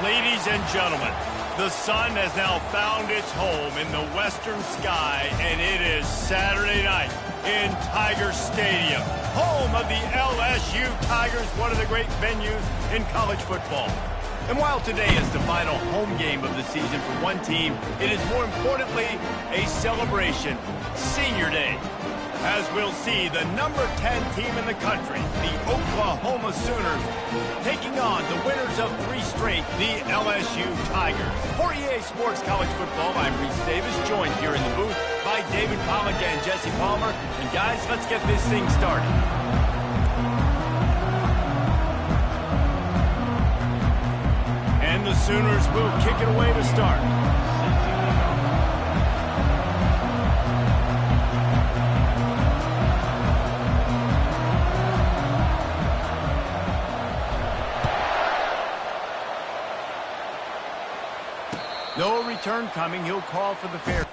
Ladies and gentlemen, the sun has now found its home in the western sky, and it is Saturday night in Tiger Stadium, home of the LSU Tigers, one of the great venues in college football. And while today is the final home game of the season for one team, it is more importantly a celebration, Senior Day. As we'll see, the number 10 team in the country, the Oklahoma Sooners, taking on the winners of 3 straight, the LSU Tigers. For EA Sports College Football, I'm Reese Davis, joined here in the booth by David Pollack and Jesse Palmer. And guys, let's get this thing started. And the Sooners will kick it away to start. No return coming. He'll call for the fair.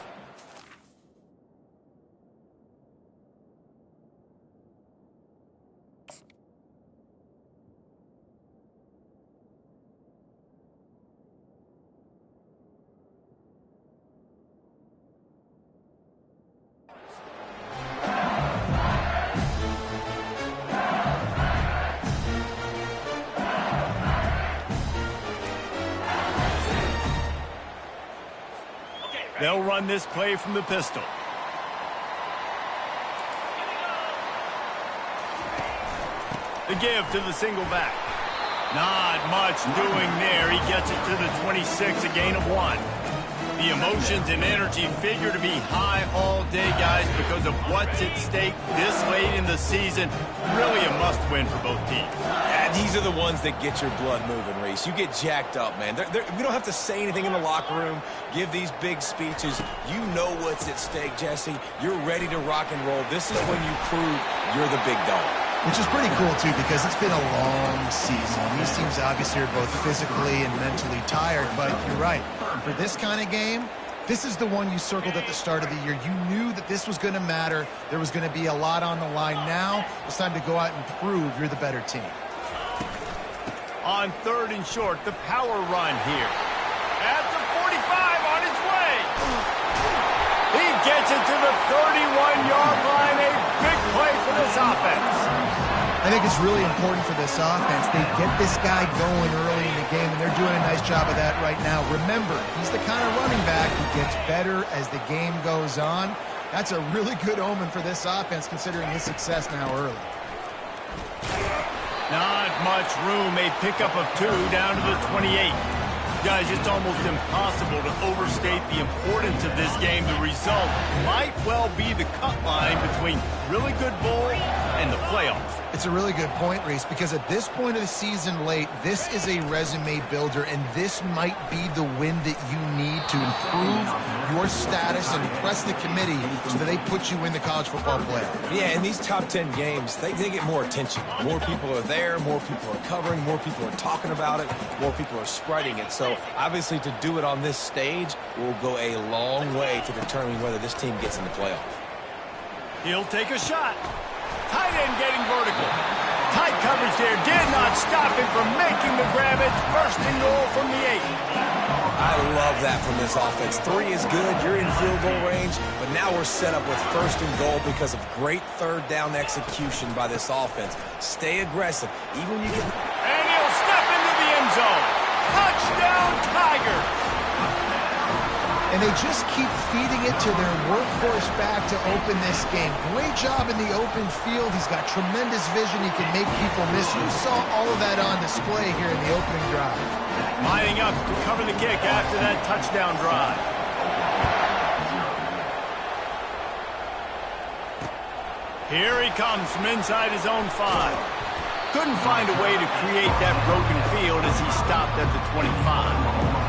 They'll run this play from the pistol. The give to the single back. Not much doing there. He gets it to the 26, a gain of 1. The emotions and energy figure to be high all day, guys, because of what's at stake this late in the season. Really a must-win for both teams. Yeah, these are the ones that get your blood moving, Reese. You get jacked up, man. We don't have to say anything in the locker room, give these big speeches. You know what's at stake, Jesse. You're ready to rock and roll. This is when you prove you're the big dog. Which is pretty cool, too, because it's been a long season. These teams obviously are both physically and mentally tired, but you're right. For this kind of game, this is the one you circled at the start of the year. You knew that this was going to matter. There was going to be a lot on the line. Now it's time to go out and prove you're the better team. On 3rd and short, the power run here. At the 45, on his way. He gets it to the 31-yard line. A big play for this offense. I think it's really important for this offense. They get this guy going early in the game, and they're doing a nice job of that right now. Remember, he's the kind of running back who gets better as the game goes on. That's a really good omen for this offense, considering his success now early. Not much room. A pickup of 2 down to the 28. Guys, it's almost impossible to overstate the importance of this game. The result might well be the cut line between really good bowl and the playoffs. It's a really good point, Reese, because at this point of the season late, this is a resume builder, and this might be the win that you need to improve your status and impress the committee so that they put you in the college football playoff. Yeah, in these top 10 games, they get more attention. More people are there, more people are covering, more people are talking about it, more people are spreading it. So, obviously, to do it on this stage will go a long way to determining whether this team gets in the playoff. He'll take a shot. Tight end getting vertical. Tight coverage there did not stop him from making the grab. It's 1st and goal from the 8. I love that from this offense. 3 is good. You're in field goal range, but now we're set up with 1st and goal because of great 3rd down execution by this offense. Stay aggressive. Even when you get... And he'll step into the end zone. Touchdown, Tigers. And they just keep feeding it to their workhorse back to open this game. Great job in the open field. He's got tremendous vision. He can make people miss. You saw all of that on display here in the opening drive. Lining up to cover the kick after that touchdown drive. Here he comes from inside his own 5. Couldn't find a way to create that broken field as he stopped at the 25.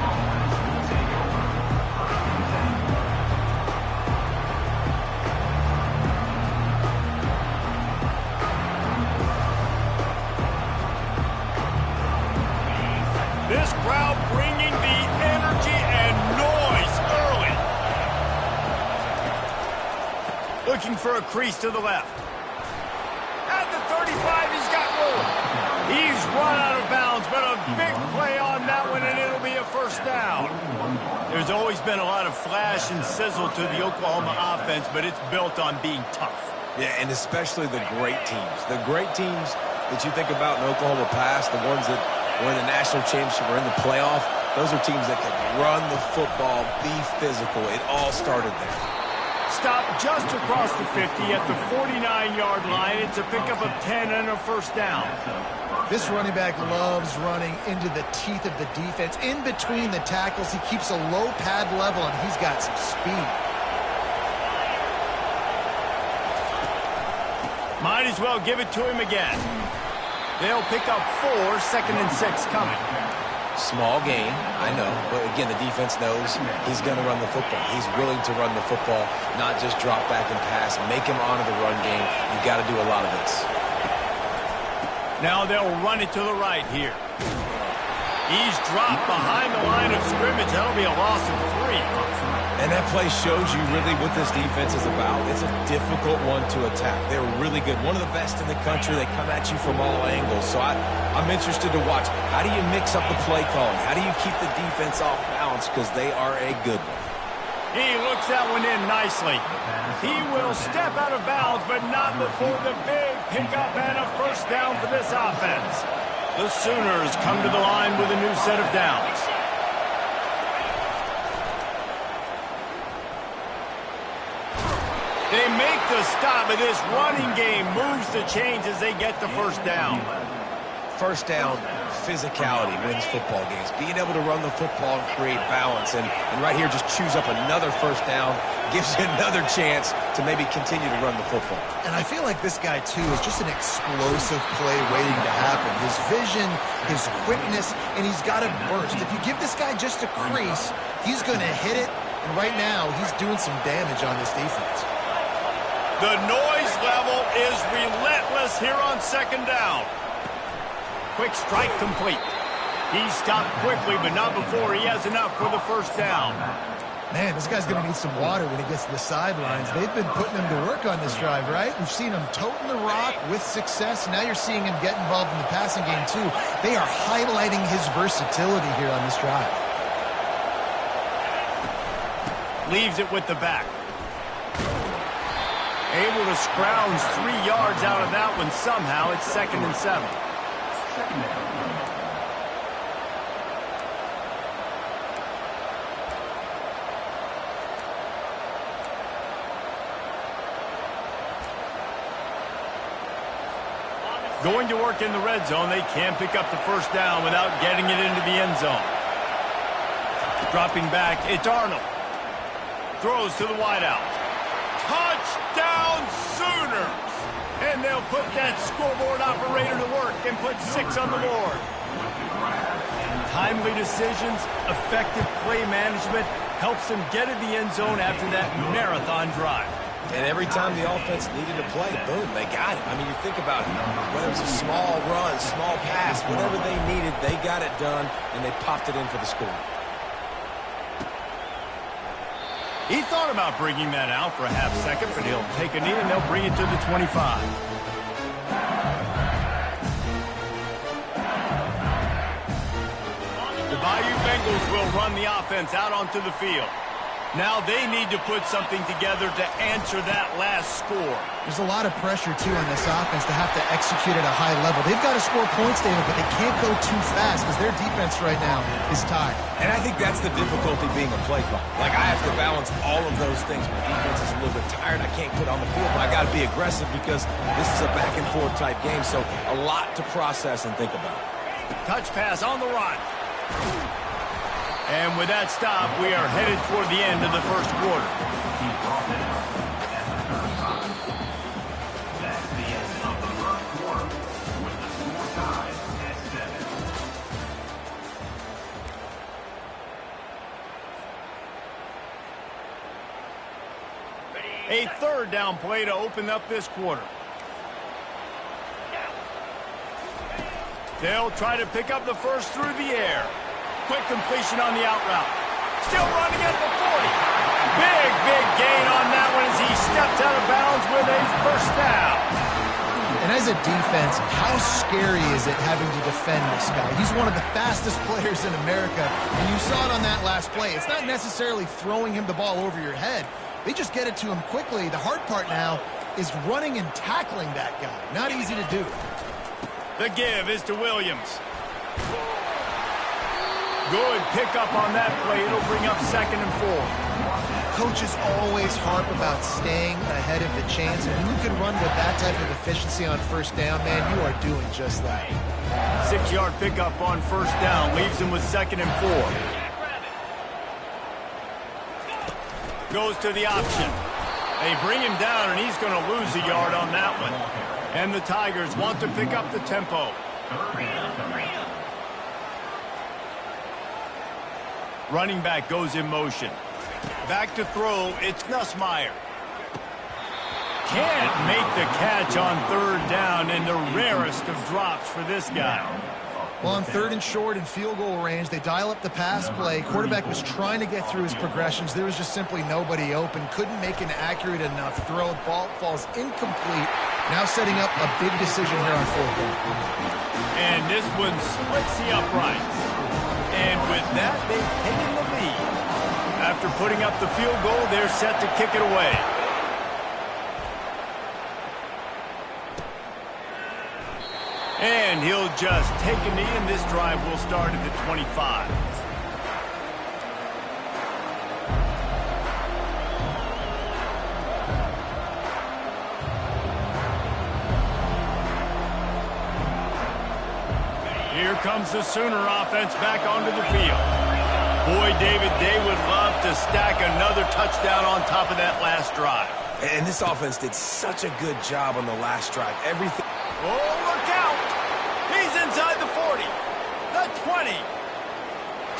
This crowd bringing the energy and noise early. Looking for a crease to the left. At the 35, he's got room. He's run out of bounds, but a big play on that one, and it'll first down. There's always been a lot of flash and sizzle to the Oklahoma offense, but it's built on being tough. Yeah, and especially the great teams. The great teams that you think about in Oklahoma past, the ones that were in the national championship or in the playoff, those are teams that can run the football, be physical. It all started there. Stop just across the 50 at the 49-yard line. It's a pickup of 10 and a first down. This running back loves running into the teeth of the defense. In between the tackles, he keeps a low pad level, and he's got some speed. Might as well give it to him again. They'll pick up 4, 2nd and 6 coming. Small gain, I know, but again, the defense knows he's going to run the football. He's willing to run the football, not just drop back and pass, make him honor the run game. You got to do a lot of this. Now they'll run it to the right here. He's dropped behind the line of scrimmage. That'll be a loss of 3. And that play shows you really what this defense is about. It's a difficult one to attack. They're really good. One of the best in the country. They come at you from all angles. So I'm interested to watch. How do you mix up the play calling? How do you keep the defense off balance? Because they are a good one. He looks that one in nicely. He will step out of bounds, but not before the big pickup and a first down for this offense. The Sooners come to the line with a new set of downs. They make the stop, but this running game moves the chains as they get the first down. First down, physicality wins football games. Being able to run the football and create balance. And right here, just choose up another first down, gives you another chance to maybe continue to run the football. And I feel like this guy, too, is just an explosive play waiting to happen. His vision, his quickness, and he's got a burst. If you give this guy just a crease, he's going to hit it. And right now, he's doing some damage on this defense. The noise level is relentless here on 2nd down. Quick strike complete. He stopped quickly, but not before he has enough for the first down. Man, this guy's going to need some water when he gets to the sidelines. They've been putting him to work on this drive, right? We've seen him toting the rock with success. Now you're seeing him get involved in the passing game, too. They are highlighting his versatility here on this drive. Leaves it with the back. Able to scrounge 3 yards out of that one somehow. It's 2nd and 7. Going to work in the red zone. They can't pick up the first down without getting it into the end zone. Dropping back, it's Arnold. Throws to the wideout. Touchdown Sooners! And they'll put that scoreboard operator to work and put 6 on the board. Timely decisions, effective play management helps them get in the end zone after that marathon drive. And every time the offense needed to play, boom, they got it. I mean, you think about it. Whether it was a small run, small pass, whatever they needed, they got it done, and they popped it in for the score. He thought about bringing that out for a half second, but he'll take a knee and they'll bring it to the 25. The Bayou Bengals will run the offense out onto the field. Now they need to put something together to answer that last score. There's a lot of pressure, too, on this offense to have to execute at a high level. They've got to score points, David, but they can't go too fast because their defense right now is tired. And I think that's the difficulty being a play caller. Like, I have to balance all of those things. My defense is a little bit tired. I can't put on the field, but I got to be aggressive because this is a back-and-forth type game, so a lot to process and think about. Touch pass on the run. And with that stop, we are headed toward the end of the first quarter. A 3rd down play to open up this quarter. They'll try to pick up the first through the air. Quick completion on the out route. Still running at the 40. Big gain on that one as he steps out of bounds with a first down. And And as a defense, how scary is it having to defend this guy? He's one of the fastest players in America, and you saw it on that last play. It's not necessarily throwing him the ball over your head. They just get it to him quickly. The hard part now is running and tackling that guy. Not easy to do. The give is to Williams. Good pickup on that play. It'll bring up 2nd and 4. Coaches always harp about staying ahead of the chains, and when you can run with that type of efficiency on first down, man, you are doing just that. 6-yard pickup on first down leaves him with 2nd and 4. Goes to the option. They bring him down, and he's going to lose a yard on that one. And the Tigers want to pick up the tempo. Running back goes in motion. Back to throw, it's Nussmeier. Can't make the catch on 3rd down, and the rarest of drops for this guy. Well, on 3rd and short and field goal range, they dial up the pass play. Quarterback was trying to get through his progressions. There was just simply nobody open. Couldn't make an accurate enough throw. Ball falls incomplete. Now setting up a big decision here on 4th down. And this one splits the uprights. And with that, they've taken the lead. After putting up the field goal, they're set to kick it away. And he'll just take a knee, and this drive will start at the 25. Here comes the Sooner offense back onto the field. Boy, David, they would love to stack another touchdown on top of that last drive. And this offense did such a good job on the last drive. Everything. Oh, look out! He's inside the 40, the 20.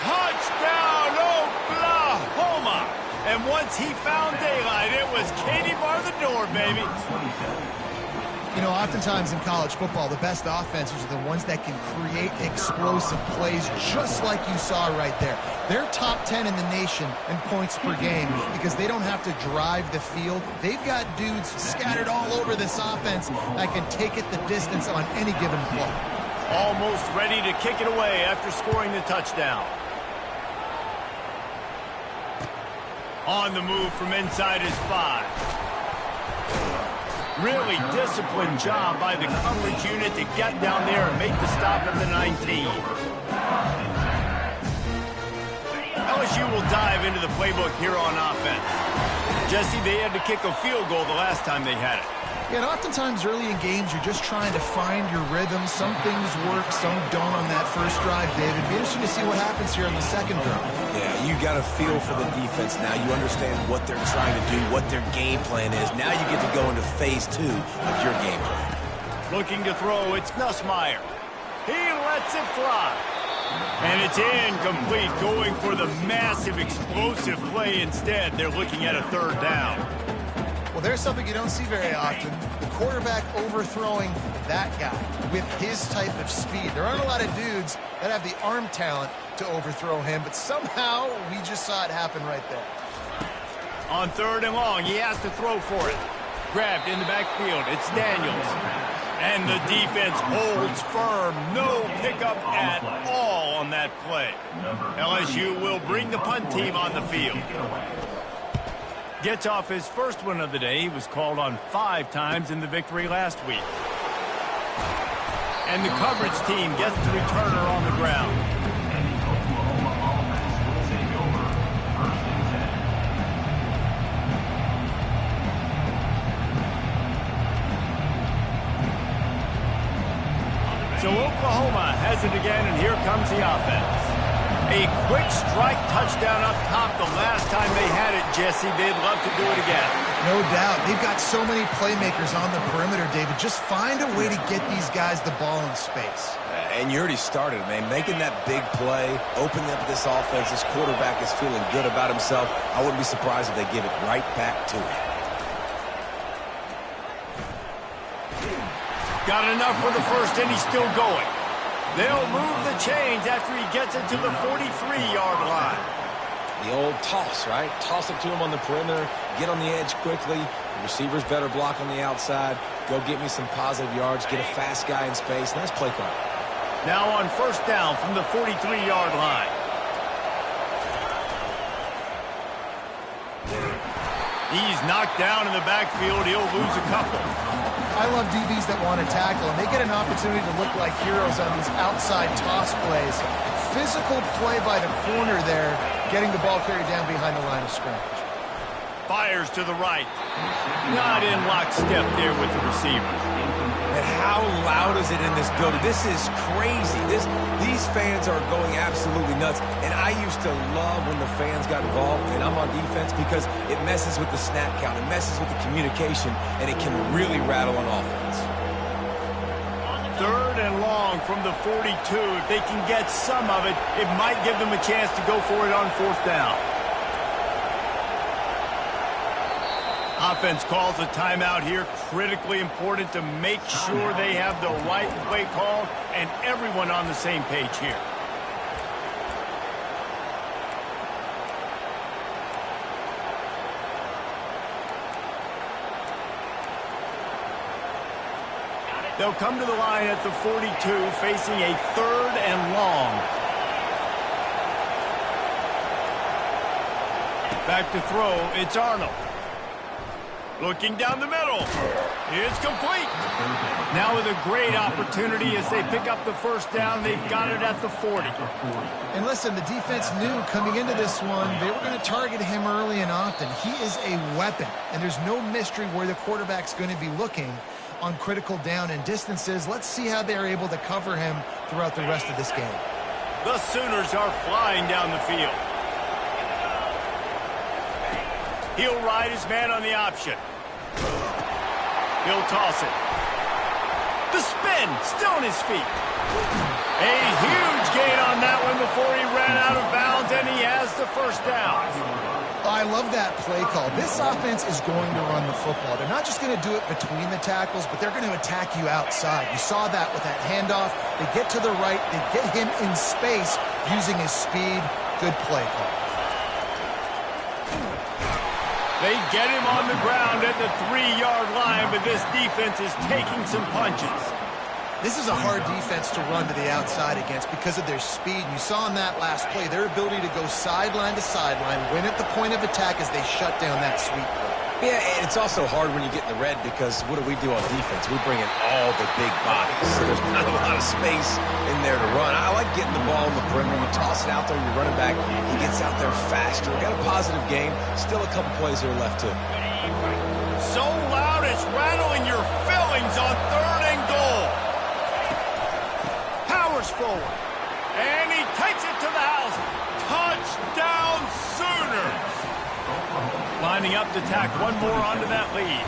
Touchdown, Oklahoma! And once he found daylight, it was Katie bar the door, baby. You know, oftentimes in college football, the best offenses are the ones that can create explosive plays, just like you saw right there. They're top 10 in the nation in points per game because they don't have to drive the field. They've got dudes scattered all over this offense that can take it the distance on any given play. Almost ready to kick it away after scoring the touchdown. On the move from inside his 5. Really disciplined job by the coverage unit to get down there and make the stop at the 19. LSU will dive into the playbook here on offense. Jesse, they had to kick a field goal the last time they had it. Yeah, and oftentimes early in games, you're just trying to find your rhythm. Some things work, some don't on that first drive, David. Be interesting to see what happens here on the second drive. Yeah, you got a feel for the defense now. You understand what they're trying to do, what their game plan is. Now you get to go into phase 2 of your game plan. Looking to throw, it's Nussmeier. He lets it fly. And it's incomplete, going for the massive explosive play instead. They're looking at a 3rd down. Well, there's something you don't see very often. The quarterback overthrowing that guy with his type of speed. There aren't a lot of dudes that have the arm talent to overthrow him, but somehow we just saw it happen right there. On 3rd and long, he has to throw for it. Grabbed in the backfield, it's Daniels. And the defense holds firm. No pickup at all on that play. LSU will bring the punt team on the field. Gets off his first one of the day. He was called on 5 times in the victory last week. And the coverage team gets the returner on the ground. So Oklahoma has it again, and here comes the offense. A quick strike touchdown up top the last time they had it, Jesse. They'd love to do it again. No doubt. They've got so many playmakers on the perimeter, David. Just find a way to get these guys the ball in space. And you already started, man. Making that big play, opening up this offense. This quarterback is feeling good about himself. I wouldn't be surprised if they give it right back to him. Got enough for the first, and he's still going. They'll move the chains after he gets it to the 43-yard line. The old toss, right? Toss it to him on the perimeter, get on the edge quickly, Receivers better block on the outside. Go get me some positive yards. Get a fast guy in space. Nice play call. Now on first down from the 43-yard line. He's knocked down in the backfield. He'll lose a couple. I love DBs that want to tackle, and they get an opportunity to look like heroes on these outside toss plays. Physical play by the corner there, getting the ball carried down behind the line of scrimmage. Fires to the right. Not in lockstep there with the receiver. And how loud is it in this building? This is crazy. These fans are going absolutely nuts. And I used to love when the fans got involved, and I'm on defense, because it messes with the snap count. It messes with the communication, and it can really rattle an offense. 3rd and long from the 42. If they can get some of it, it might give them a chance to go for it on 4th down. Offense calls a timeout here. Critically important to make sure they have the right play call and everyone on the same page here. They'll come to the line at the 42, facing a 3rd and long. Back to throw, it's Arnold. Looking down the middle. It's complete. Now with a great opportunity as they pick up the first down. They've got it at the 40. And listen, the defense knew coming into this one, they were going to target him early and often. He is a weapon, and there's no mystery where the quarterback's going to be looking on critical down and distances. Let's see how they're able to cover him throughout the rest of this game. The Sooners are flying down the field. He'll ride his man on the option. He'll toss it. The spin, still on his feet. A huge gain on that one before he ran out of bounds, and he has the first down. I love that play call. This offense is going to run the football. They're not just going to do it between the tackles, but they're going to attack you outside. You saw that with that handoff. They get to the right. They get him in space using his speed. Good play call. They get him on the ground at the 3-yard line, but this defense is taking some punches. This is a hard defense to run to the outside against because of their speed. You saw in that last play their ability to go sideline to sideline, win at the point of attack as they shut down that sweep play. Yeah, and it's also hard when you get in the red because what do on defense? We bring in all the big bodies, so there's not a lot of space in there to run. I like getting the ball on the perimeter. You toss it out there, you're running back. He gets out there faster. Got a positive game. Still a couple plays here left, too. So loud it's rattling your fillings on 3rd and goal. Powers forward, and he takes it to the house. Touchdown Sooners! Lining up to tack one more onto that lead.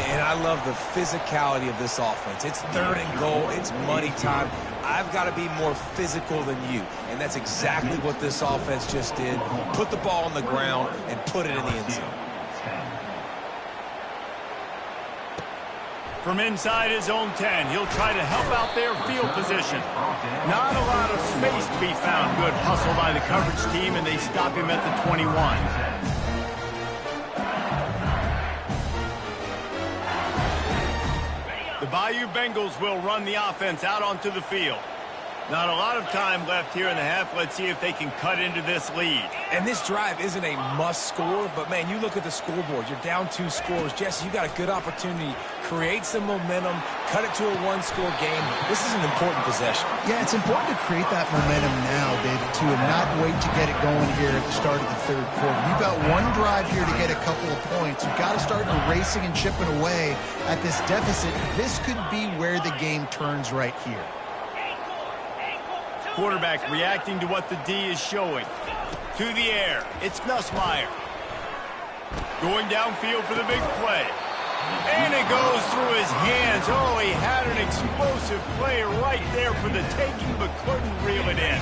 And I love the physicality of this offense. It's 3rd and goal. It's money time. I've got to be more physical than you. And that's exactly what this offense just did. Put the ball on the ground and put it in the end zone. From inside his own 10, he'll try to help out their field position. Not a lot of space to be found. Good hustle by the coverage team, and they stop him at the 21. The Bayou Bengals will run the offense out onto the field. Not a lot of time left here in the half. Let's see if they can cut into this lead. And this drive isn't a must score, but, man, you look at the scoreboard. You're down 2 scores. Jesse, you got a good opportunity. Create some momentum. Cut it to a 1-score game. This is an important possession. Yeah, it's important to create that momentum now, David, too, and not wait to get it going here at the start of the 3rd quarter. You've got one drive here to get a couple of points. You've got to start erasing and chipping away at this deficit. This could be where the game turns right here. Quarterback reacting to what the D is showing. To the air, it's Nussmeier. Going downfield for the big play. And it goes through his hands. Oh, he had an explosive play right there for the taking, but couldn't reel it in.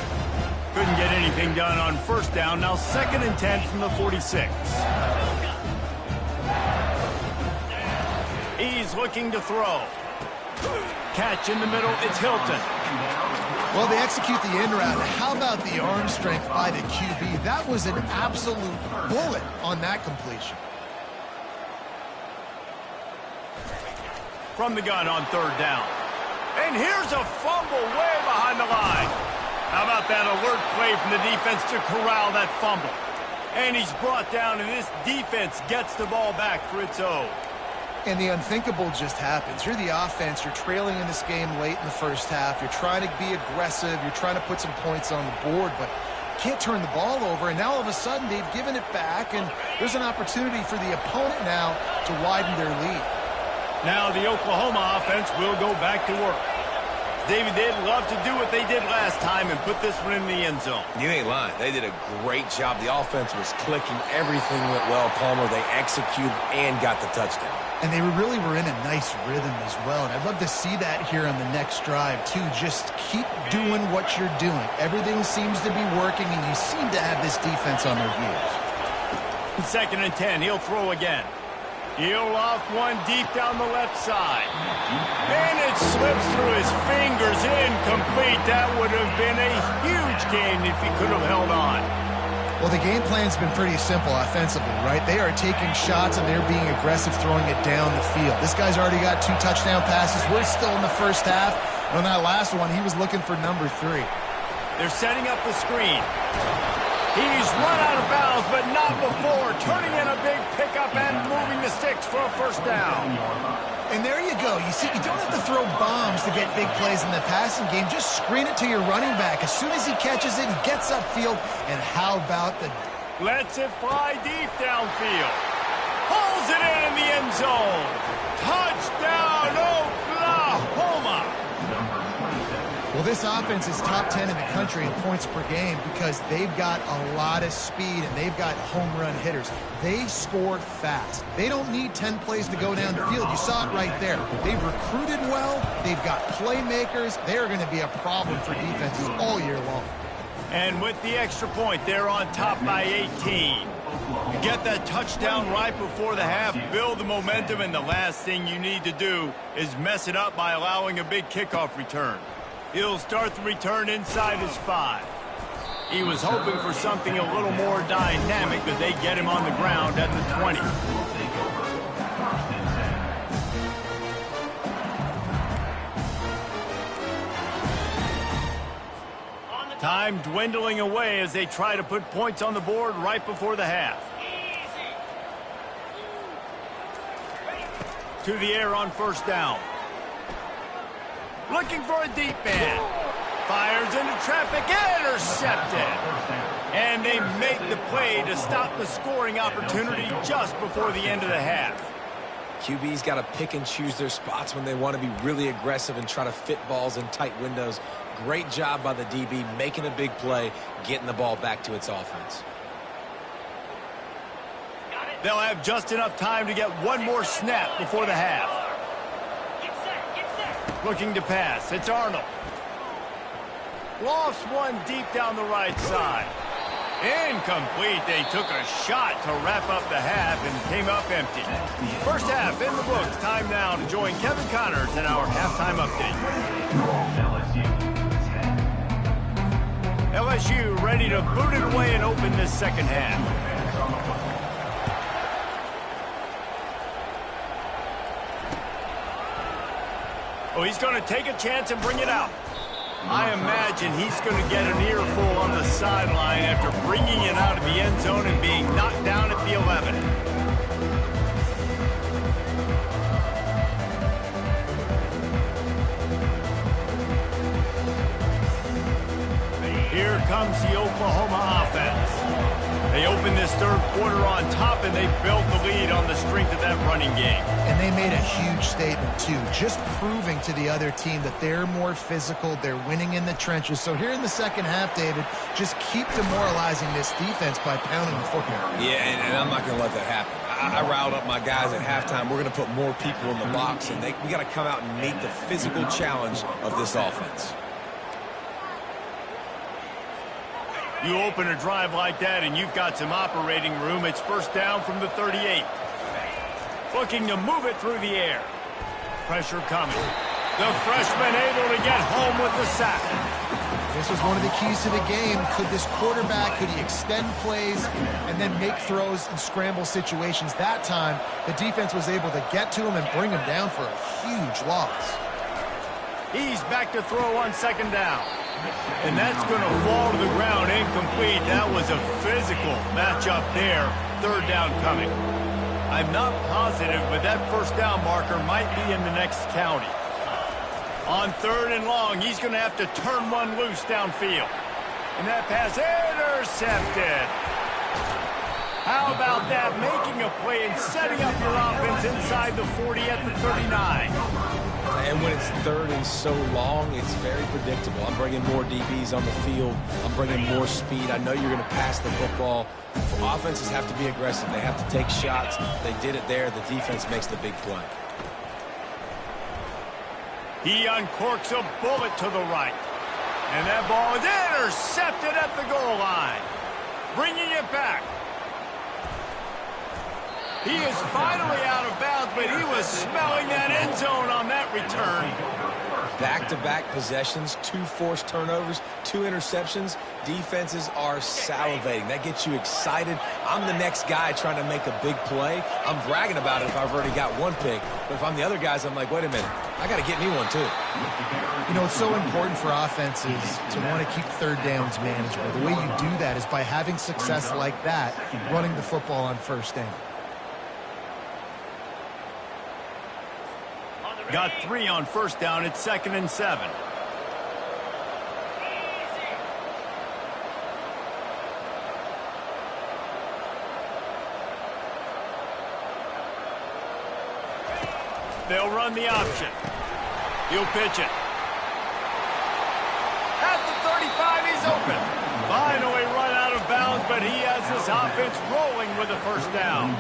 Couldn't get anything done on first down. Now 2nd and 10 from the 46. He's looking to throw. Catch in the middle, it's Hilton. Well, they execute the end route. How about the arm strength by the QB? That was an absolute bullet on that completion. from the gun on third down. And here's a fumble way behind the line. How about that alert play from the defense to corral that fumble? And he's brought down, and this defense gets the ball back for its own. And the unthinkable just happens. You're the offense. You're trailing in this game late in the first half. You're trying to be aggressive. You're trying to put some points on the board, but can't turn the ball over. And now all of a sudden they've given it back, and there's an opportunity for the opponent now to widen their lead. Now the Oklahoma offense will go back to work. David, they'd love to do what they did last time and put this one in the end zone. You ain't lying. They did a great job. The offense was clicking. Everything went well, Palmer. They executed and got the touchdown. And they really were in a nice rhythm as well. And I'd love to see that here on the next drive, too. Just keep doing what you're doing. Everything seems to be working, and you seem to have this defense on their heels. 2nd and 10. He'll throw again. He'll loft one deep down the left side. And it slips through his fingers, incomplete. That would have been a huge gain if he could have held on. Well, the game plan's been pretty simple offensively, right? They are taking shots, and they're being aggressive throwing it down the field. This guy's already got 2 touchdown passes. We're still in the first half. On that last one, he was looking for number 3. They're setting up the screen. He's run out of bounds, but not before. Turning in a big pickup and moving the sticks for a first down. And there you go. You see, you don't have to throw bombs to get big plays in the passing game. Just screen it to your running back. As soon as he catches it, he gets upfield. And how about the... Lets it fly deep downfield. Pulls it in the end zone. Touchdown, Oklahoma! Well, this offense is top 10 in the country in points per game because they've got a lot of speed and they've got home run hitters. They score fast. They don't need 10 plays to go down the field. You saw it right there. They've recruited well. They've got playmakers. They're going to be a problem for defenses all year long. And with the extra point, they're on top by 18. You get that touchdown right before the half, build the momentum, and the last thing you need to do is mess it up by allowing a big kickoff return. He'll start the return inside his 5. He was hoping for something a little more dynamic, but they get him on the ground at the 20. Time dwindling away as they try to put points on the board right before the half. To the air on first down. Looking for a deep man. Fires into traffic, intercepted. And they make the play to stop the scoring opportunity just before the end of the half. QB's got to pick and choose their spots when they want to be really aggressive and try to fit balls in tight windows. Great job by the DB making a big play, getting the ball back to its offense. They'll have just enough time to get one more snap before the half. Looking to pass. It's Arnold. Lofts one deep down the right side. Incomplete. They took a shot to wrap up the half and came up empty. First half in the books. Time now to join Kevin Connors in our halftime update. LSU ready to boot it away and open this second half. Oh, he's going to take a chance and bring it out. I imagine he's going to get an earful on the sideline after bringing it out of the end zone and being knocked down at the 11. Here comes the Oklahoma offense. They open this third quarter on top, and they built the lead on the strength of that running game. And they made a huge statement, too, just proving to the other team that they're more physical, they're winning in the trenches. So here in the second half, David, just keep demoralizing this defense by pounding the football. Yeah, and I'm not going to let that happen. I riled up my guys at halftime. We're going to put more people in the box, and we got to come out and meet the physical challenge of this offense. You open a drive like that and you've got some operating room. It's first down from the 38. Looking to move it through the air. Pressure coming. The freshman able to get home with the sack. This was one of the keys to the game. Could this quarterback, could he extend plays and then make throws in scramble situations? That time, the defense was able to get to him and bring him down for a huge loss. He's back to throw on second down. And that's going to fall to the ground incomplete. That was a physical matchup there. Third down coming. I'm not positive, but that first down marker might be in the next county. On third and long, he's going to have to turn one loose downfield. And that pass intercepted. How about that? Making a play and setting up your offense inside the 40 at the 39. And when it's third and so long, it's very predictable. I'm bringing more DBs on the field. I'm bringing more speed. I know you're going to pass the football. Offenses have to be aggressive. They have to take shots. They did it there. The defense makes the big play. He uncorks a bullet to the right. And that ball is intercepted at the goal line. Bringing it back. He is finally out of bounds, but he was smelling that end zone on that return. Back-to-back possessions, 2 forced turnovers, 2 interceptions. Defenses are salivating. That gets you excited. I'm the next guy trying to make a big play. I'm bragging about it if I've already got one pick. But if I'm the other guys, I'm like, wait a minute, I got to get me one too. You know, it's so important for offenses to want to keep third downs manageable. The way you do that is by having success like that, running the football on first down. Got 3 on first down. It's 2nd and 7. They'll run the option. He'll pitch it. At the 35, he's open. Finally run out of bounds, but he has this offense rolling with a first down.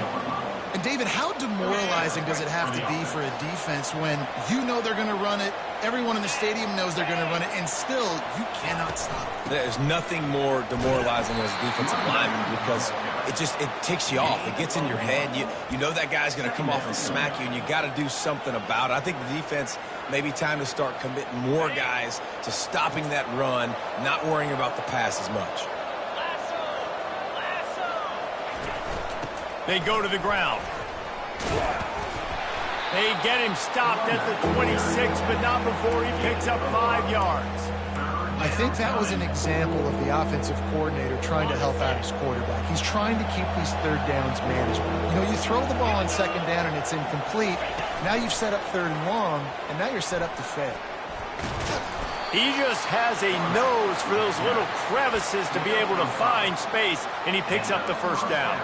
And David, how demoralizing does it have to be for a defense when you know they're going to run it, everyone in the stadium knows they're going to run it, and still you cannot stop it? There's nothing more demoralizing as a defensive lineman because it ticks you off. It gets in your head. You know that guy's going to come off and smack you, and you got to do something about it. I think the defense may be time to start committing more guys to stopping that run, not worrying about the pass as much. They go to the ground. They get him stopped at the 26, but not before he picks up 5 yards. I think that was an example of the offensive coordinator trying to help out his quarterback. He's trying to keep these third downs manageable. You know, you throw the ball on second down and it's incomplete. Now you've set up third and long, and now you're set up to fail. He just has a nose for those little crevices to be able to find space, and he picks up the first down.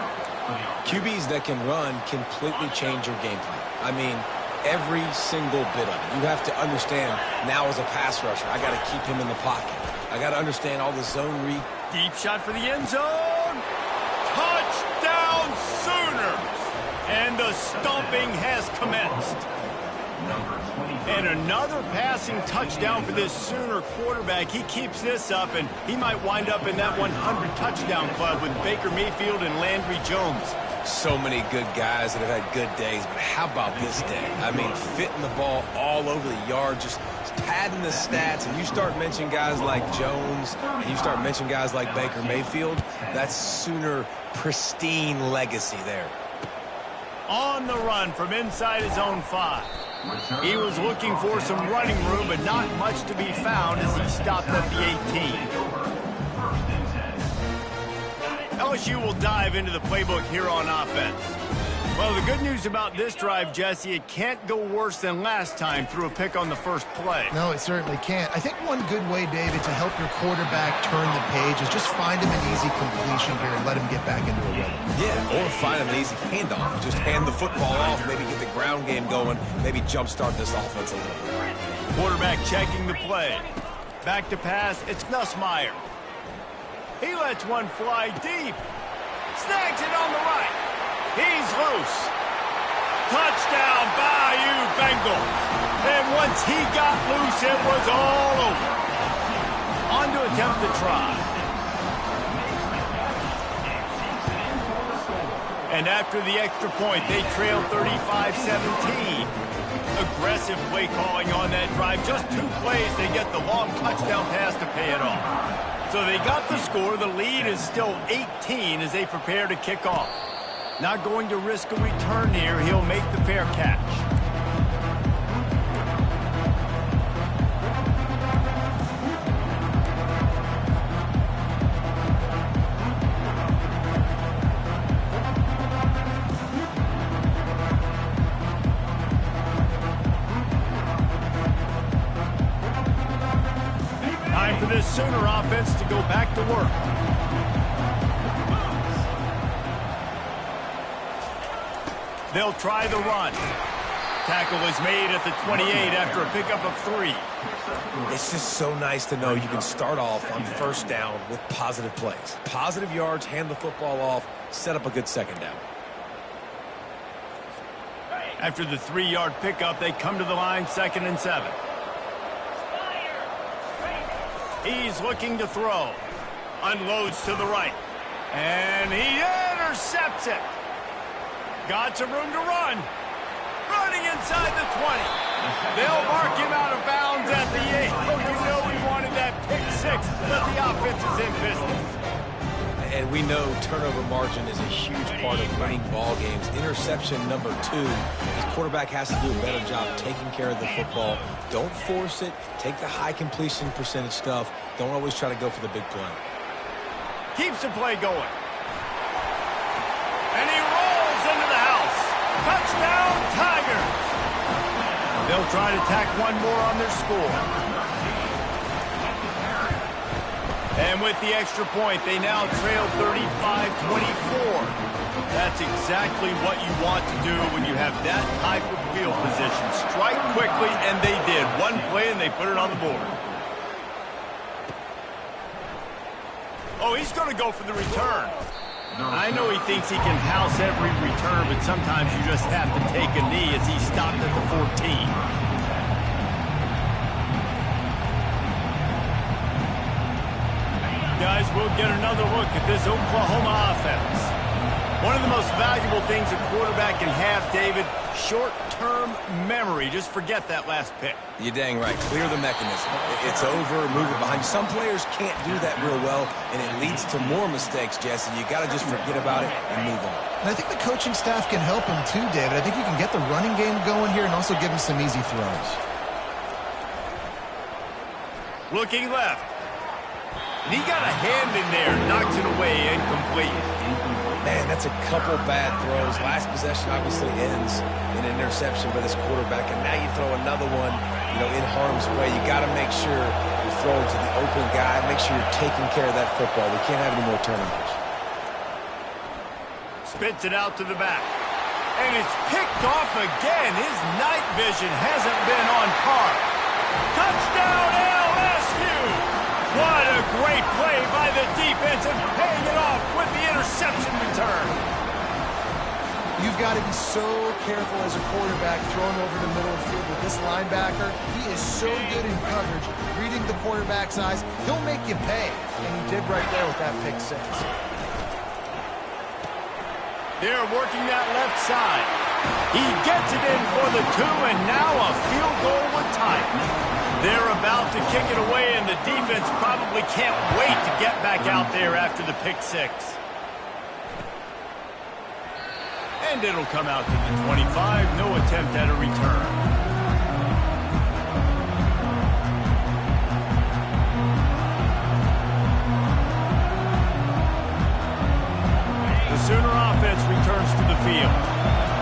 QBs that can run completely change your game plan. I mean, every single bit of it. You have to understand now as a pass rusher, I got to keep him in the pocket. I got to understand all the zone read. Deep shot for the end zone. Touchdown Sooners. And the stomping has commenced. And another passing touchdown for this Sooner quarterback. He keeps this up, and he might wind up in that 100 touchdown club with Baker Mayfield and Landry Jones. So many good guys that have had good days, but how about this day? I mean, fitting the ball all over the yard, just padding the stats, and you start mentioning guys like Jones, and you start mentioning guys like Baker Mayfield, that's Sooner pristine legacy there. On the run from inside his own 5. He was looking for some running room, but not much to be found as he stopped at the 18. LSU will dive into the playbook here on offense. Well, the good news about this drive, Jesse, it can't go worse than last time through a pick on the first play. No, it certainly can't. I think one good way, David, to help your quarterback turn the page is just find him an easy completion here and let him get back into a rhythm. Yeah, or find him an easy handoff. Just hand the football off, maybe get the ground game going, maybe jumpstart this offense a little bit. Quarterback checking the play. Back to pass, it's Nussmeier. He lets one fly deep. Snags it on the right. He's loose. Touchdown, Bayou Bengals. And once he got loose, it was all over. On to attempt the try. And after the extra point, they trail 35-17. Aggressive play calling on that drive. Just 2 plays, they get the long touchdown pass to pay it off. So they got the score. The lead is still 18 as they prepare to kick off. Not going to risk a return here. He'll make the fair catch. Time for this Sooner offense to go back to work. They'll try the run. Tackle is made at the 28 after a pickup of 3. It's just so nice to know you can start off on first down with positive plays. Positive yards, hand the football off, set up a good second down. After the 3-yard pickup, they come to the line, 2nd and 7. He's looking to throw. Unloads to the right. And he intercepts it. Got some room to run. Running inside the 20. They'll mark him out of bounds at the 8. Oh, you know he wanted that pick 6, but the offense is in business. And we know turnover margin is a huge part of winning ball games. Interception number 2. His quarterback has to do a better job taking care of the football. Don't force it. Take the high completion percentage stuff. Don't always try to go for the big play. Keeps the play going. And he rolls into the house. Touchdown, Tigers. They'll try to tack one more on their score. And with the extra point, they now trail 35-24. That's exactly what you want to do when you have that type of field position. Strike quickly, and they did. One play, and they put it on the board. Oh, he's going to go for the return. I know he thinks he can house every return, but sometimes you just have to take a knee as he stopped at the 14. Guys, we'll get another look at this Oklahoma offense. One of the most valuable things a quarterback can have, David, short-term memory. Just forget that last pick. You're dang right. Clear the mechanism. It's over, move it behind you. Some players can't do that real well, and it leads to more mistakes, Jesse. You got to just forget about it and move on. And I think the coaching staff can help him too, David. I think you can get the running game going here and also give him some easy throws. Looking left. And he got a hand in there, knocks it away, incomplete. Man, that's a couple bad throws. Last possession obviously ends in an interception by this quarterback, and now you throw another one, in harm's way. You got to make sure you're throwing to the open guy. Make sure you're taking care of that football. We can't have any more turnovers. Spits it out to the back. And it's picked off again. His night vision hasn't been on par. Touchdown, LSU! What a great play by the defense and paying it off with the interception return. You've got to be so careful as a quarterback throwing over the middle of the field with this linebacker. He is so good in coverage, reading the quarterback's eyes. He'll make you pay, and he did right there with that pick 6. They're working that left side. He gets it in for the 2, and now a field goal would tie it. They're about to kick it away, and the defense probably can't wait to get back out there after the pick 6. And it'll come out to the 25. No attempt at a return. The Sooner offense returns to the field.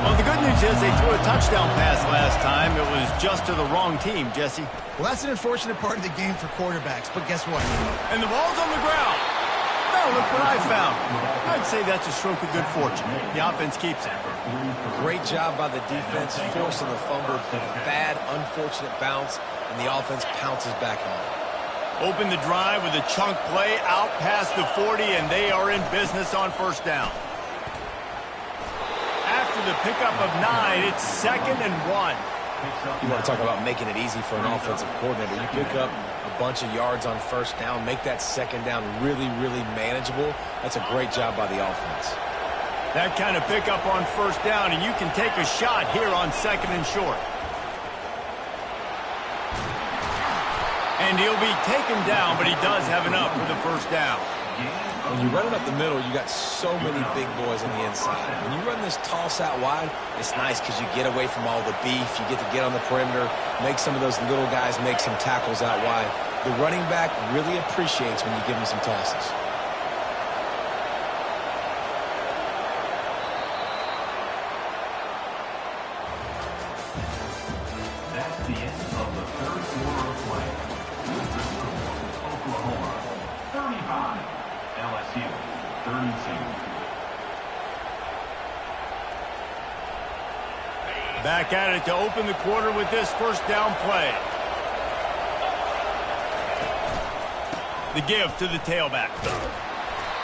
Well, the good news is they threw a touchdown pass last time. It was just to the wrong team, Jesse. Well, that's an unfortunate part of the game for quarterbacks, but guess what? And the ball's on the ground. Now look what I found. I'd say that's a stroke of good fortune. The offense keeps it. Great job by the defense, forcing the fumble, but a bad, unfortunate bounce, and the offense pounces back on it. Open the drive with a chunk play out past the 40, and they are in business on first down. After the pickup of 9, it's 2nd and 1. You want to talk about making it easy for an offensive coordinator. You pick up a bunch of yards on first down, make that second down really, really manageable. That's a great job by the offense. That kind of pickup on first down, and you can take a shot here on 2nd and short. And he'll be taken down, but he does have enough for the first down. When you run it up the middle, you got so many big boys on the inside. When you run this toss out wide, it's nice because you get away from all the beef. You get to get on the perimeter, make some of those little guys make some tackles out wide. The running back really appreciates when you give him some tosses. That's the end of the third quarter of play. Back at it to open the quarter with this first down play. The give to the tailback.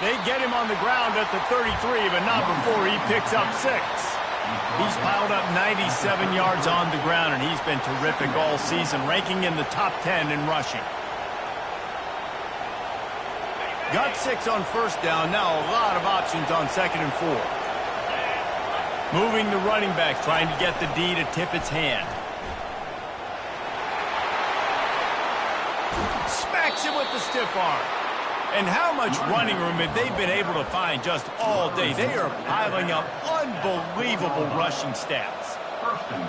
They get him on the ground at the 33, but not before he picks up 6. He's piled up 97 yards on the ground, and he's been terrific all season, ranking in the top 10 in rushing. Got 6 on first down. Now a lot of options on 2nd and 4. Moving the running back, trying to get the D to tip its hand. Smacks him with the stiff arm. And how much running room have they been able to find just all day? They are piling up unbelievable rushing stats.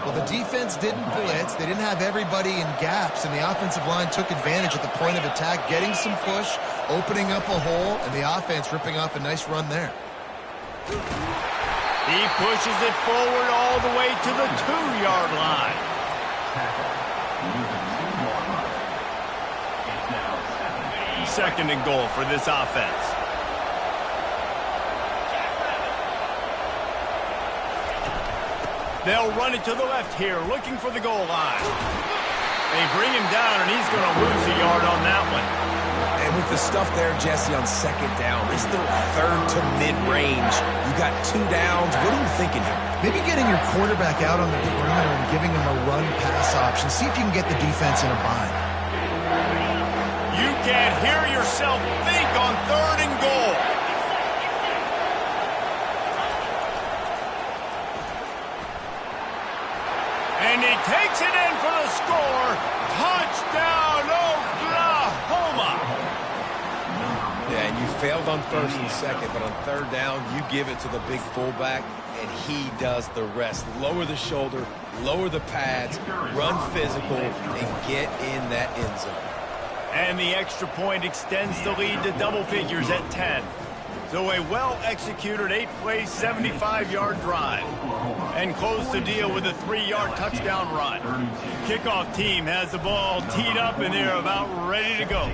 Well, the defense didn't blitz. They didn't have everybody in gaps, and the offensive line took advantage at the point of attack, getting some push, opening up a hole, and the offense ripping off a nice run there. He pushes it forward all the way to the 2-yard line. Second and goal for this offense. They'll run it to the left here, looking for the goal line. They bring him down, and he's going to lose a yard on that one. And with the stuff there, Jesse, on 2nd down, this is the 3rd to mid-range. You got 2 downs. What are you thinking here? Maybe getting your quarterback out on the perimeter and giving him a run-pass option. See if you can get the defense in a bind. You can't hear yourself think on 3rd and goal. And he takes it in for the score. Touchdown, Oklahoma. Yeah, and you failed on 1st and 2nd, but on 3rd down, you give it to the big fullback, and he does the rest. Lower the shoulder, lower the pads, run physical, and get in that end zone. And the extra point extends the lead to double figures at 10. So a well-executed 8-play, 75-yard drive. And close the deal with a 3-yard touchdown run. Kickoff team has the ball teed up, and they're about ready to go.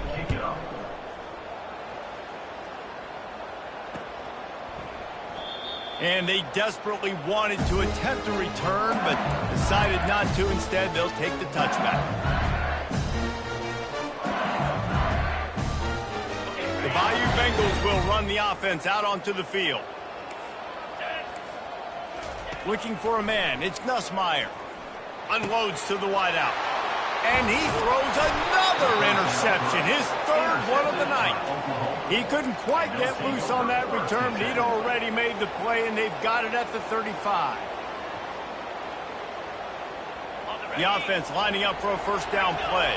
And they desperately wanted to attempt a return, but decided not to. Instead, they'll take the touchback. The Bayou Bengals will run the offense out onto the field. Looking for a man, it's Nussmeier. Unloads to the wideout. And he throws another interception, his 3rd one of the night. He couldn't quite get loose on that return, but he'd already made the play, and they've got it at the 35. The offense lining up for a first down play.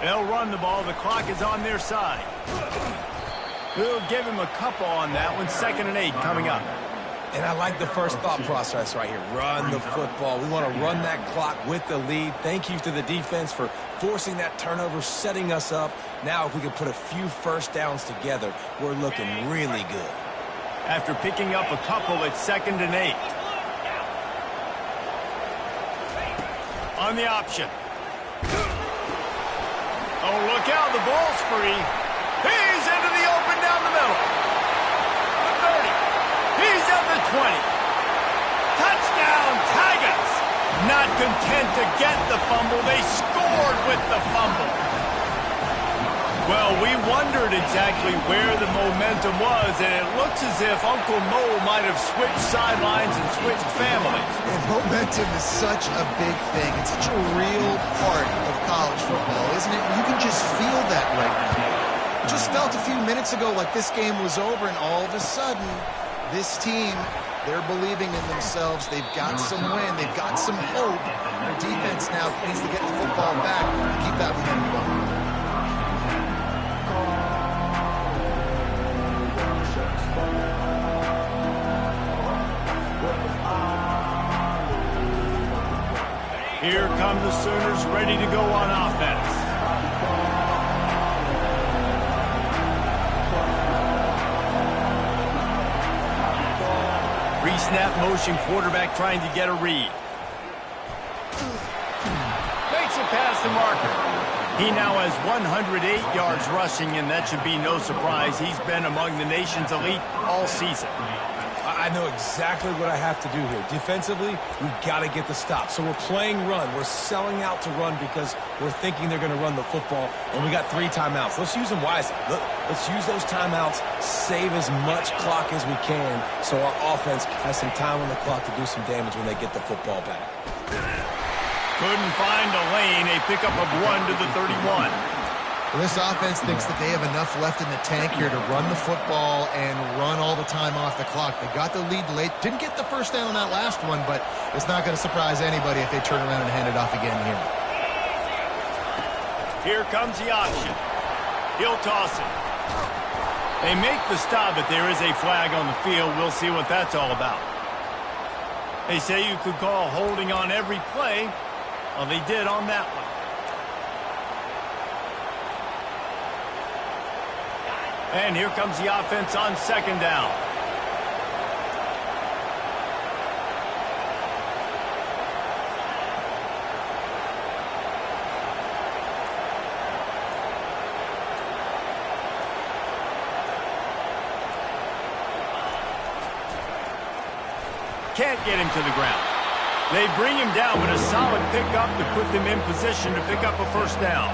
They'll run the ball. The clock is on their side. We'll give him a couple on that one. 2nd and 8 coming up. And I like the first thought process right here. Run the football. We want to run that clock with the lead. Thank you to the defense for forcing that turnover, setting us up. Now, if we can put a few first downs together, we're looking really good. After picking up a couple at 2nd and 8. On the option. Oh, look out, the ball's free. He's into the open down the middle. The 30. He's at the 20. Touchdown, Tigers. Not content to get the fumble, they scored with the fumble. Well, we wondered exactly where the momentum was, and it looks as if Uncle Mo might have switched sidelines and switched families. And momentum is such a big thing. It's such a real part of college football, isn't it? You can just feel that right now. It just felt a few minutes ago like this game was over, and all of a sudden, this team, they're believing in themselves. They've got some win. They've got some hope. Their defense now needs to get the football back and keep that momentum going. Here come the Sooners ready to go on offense. Pre-snap motion, quarterback trying to get a read. Makes it past the marker. He now has 108 yards rushing, and that should be no surprise. He's been among the nation's elite all season. I know exactly what I have to do here. Defensively, we've got to get the stop. So we're playing run. We're selling out to run because we're thinking they're going to run the football, and we got 3 timeouts. Let's use them wisely. Let's use those timeouts, save as much clock as we can so our offense has some time on the clock to do some damage when they get the football back. Couldn't find a lane. A pickup of 1 to the 31. Well, this offense thinks that they have enough left in the tank here to run the football and run all the time off the clock. They got the lead late. Didn't get the first down on that last one, but it's not going to surprise anybody if they turn around and hand it off again here. Here comes the option. He'll toss it. They make the stop, but there is a flag on the field. We'll see what that's all about. They say you could call holding on every play. Well, they did on that one. And here comes the offense on 2nd down. Can't get him to the ground. They bring him down, but a solid pickup to put them in position to pick up a 1st down.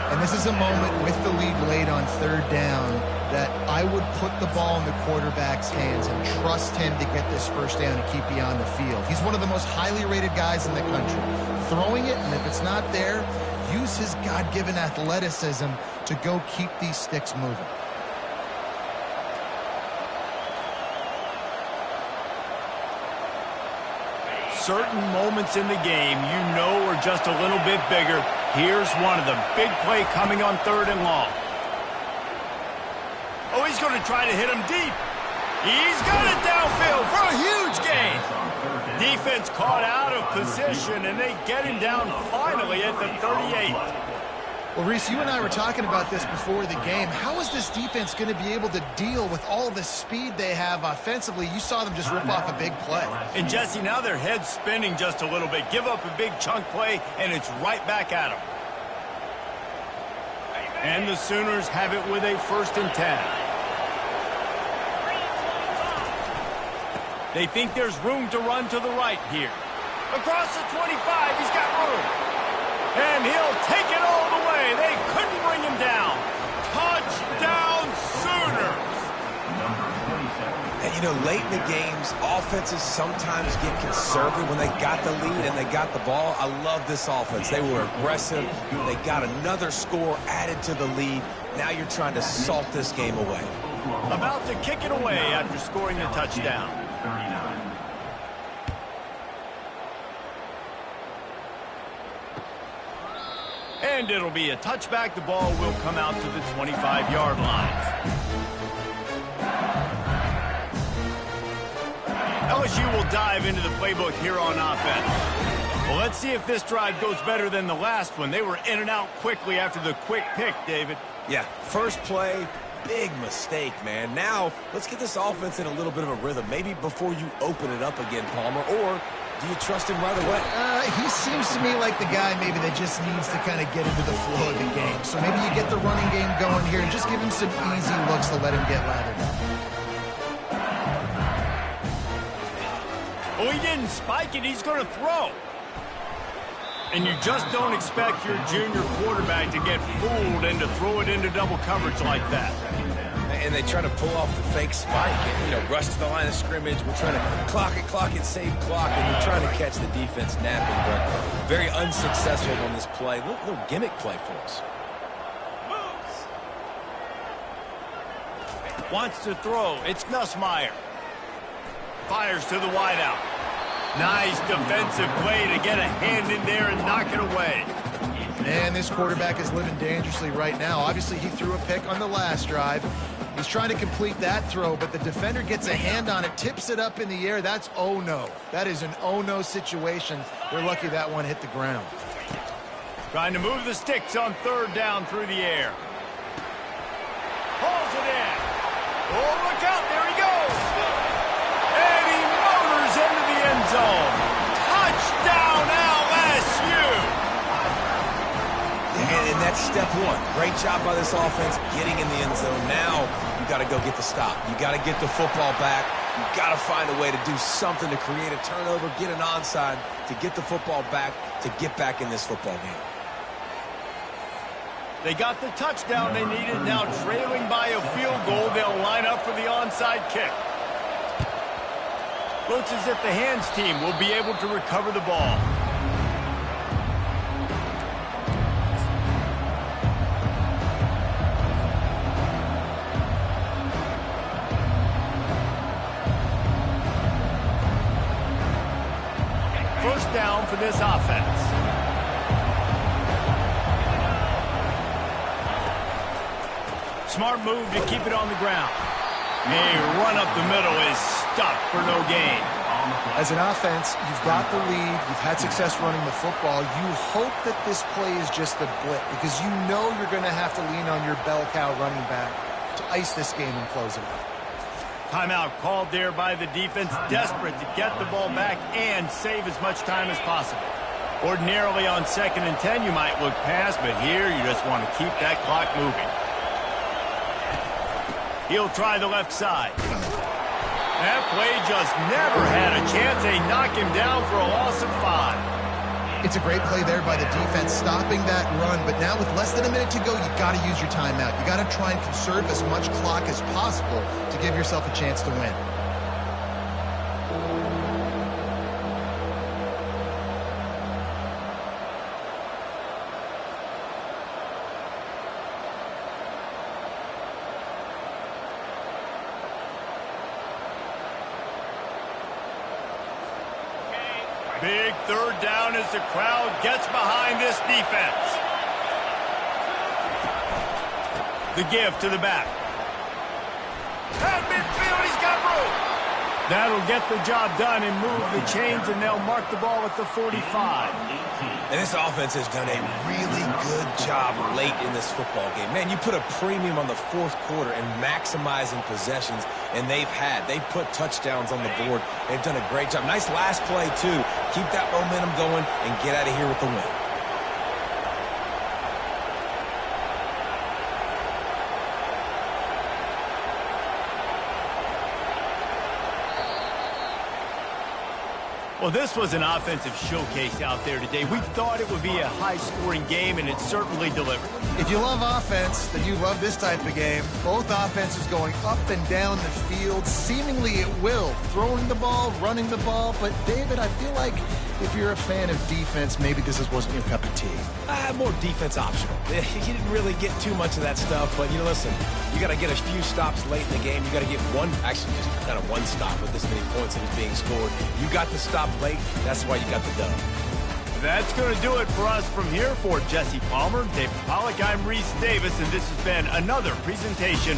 And this is a moment with the lead late on 3rd down that I would put the ball in the quarterback's hands and trust him to get this 1st down and keep you on the field. He's one of the most highly rated guys in the country. Throwing it, and if it's not there, use his God-given athleticism to go keep these sticks moving. Certain moments in the game you know are just a little bit bigger. Here's one of them. Big play coming on 3rd and long. Oh, he's going to try to hit him deep. He's got it downfield for a huge gain. Defense caught out of position, and they get him down finally at the 38. Well, Reese, you and I were talking about this before the game. How is this defense going to be able to deal with all the speed they have offensively? You saw them just rip off a big play. And, Jesse, now their head's spinning just a little bit. Give up a big chunk play, and it's right back at them. And the Sooners have it with a 1st and 10. They think there's room to run to the right here. Across the 25, he's got room. And he'll take it all the way. They couldn't bring him down. Touchdown, Sooners! And, you know, late in the games, offenses sometimes get conservative when they got the lead and they got the ball. I love this offense. They were aggressive. They got another score added to the lead. Now you're trying to salt this game away. About to kick it away after scoring the touchdown. And it'll be a touchback. The ball will come out to the 25-yard line. LSU will dive into the playbook here on offense. Well, let's see if this drive goes better than the last one. They were in and out quickly after the quick pick, David. Yeah, first play, big mistake, man. Now, let's get this offense in a little bit of a rhythm. Maybe before you open it up again, Palmer, or do you trust him right away? He seems to me like the guy maybe that just needs to kind of get into the flow of the game. So maybe you get the running game going here and just give him some easy looks to let him get lathered up. Oh, he didn't spike it. He's going to throw. And you just don't expect your junior quarterback to get fooled and to throw it into double coverage like that. And they try to pull off the fake spike and, you know, rush to the line of scrimmage. We're trying to clock it, save clock, and we're trying to catch the defense napping, but very unsuccessful on this play. Little gimmick play for us. Wants to throw. It's Nussmeier. Fires to the wideout. Nice defensive play to get a hand in there and knock it away. Man, this quarterback is living dangerously right now. Obviously, he threw a pick on the last drive. He's trying to complete that throw, but the defender gets a hand on it, tips it up in the air. That's oh no. That is an oh no situation. They're lucky that one hit the ground. Trying to move the sticks on 3rd down through the air. Pulls it in. Oh, look out. There he goes. And he motors into the end zone. Touchdown, LSU. And And that's step one. Great job by this offense getting in the end zone. Now you got to go get the stop. You got to get the football back. You got to find a way to do something to create a turnover, get an onside, to get the football back, to get back in this football game. They got the touchdown they needed. Now trailing by a field goal, they'll line up for the onside kick. Looks as if the hands team will be able to recover the ball. First down for this offense. Smart move to keep it on the ground. A run up the middle is stuffed for no gain. As an offense, you've got the lead. You've had success running the football. You hope that this play is just a blip because you know you're going to have to lean on your bell cow running back to ice this game and close it out. Timeout called there by the defense, desperate to get the ball back and save as much time as possible. Ordinarily on 2nd and 10, you might look past, but here you just want to keep that clock moving. He'll try the left side. That play just never had a chance. They knock him down for a loss of 5. It's a great play there by the defense, stopping that run. But now with less than a minute to go, you got to use your timeout. You got to try and conserve as much clock as possible to give yourself a chance to win. Big third down as the crowd gets behind this defense. The give to the back. At midfield, he's got room. That'll get the job done and move the chains, and they'll mark the ball at the 45. And this offense has done a really good job late in this football game. Man, you put a premium on the fourth quarter and maximizing possessions, and they've put touchdowns on the board. They've done a great job. Nice last play, too. Keep that momentum going and get out of here with the win. Well, this was an offensive showcase out there today. We thought it would be a high-scoring game, and it certainly delivered. If you love offense, then you love this type of game. Both offenses going up and down the field, seemingly at will, throwing the ball, running the ball. But, David, I feel like if you're a fan of defense, maybe this wasn't your cup of tea. More defense optional. You didn't really get too much of that stuff, but, listen, you got to get a few stops late in the game. You got to get just kind of one stop with this many points that is being scored. You got the stop late. That's why you got the dub. That's going to do it for us from here. For Jesse Palmer, David Pollack, I'm Reese Davis, and this has been another presentation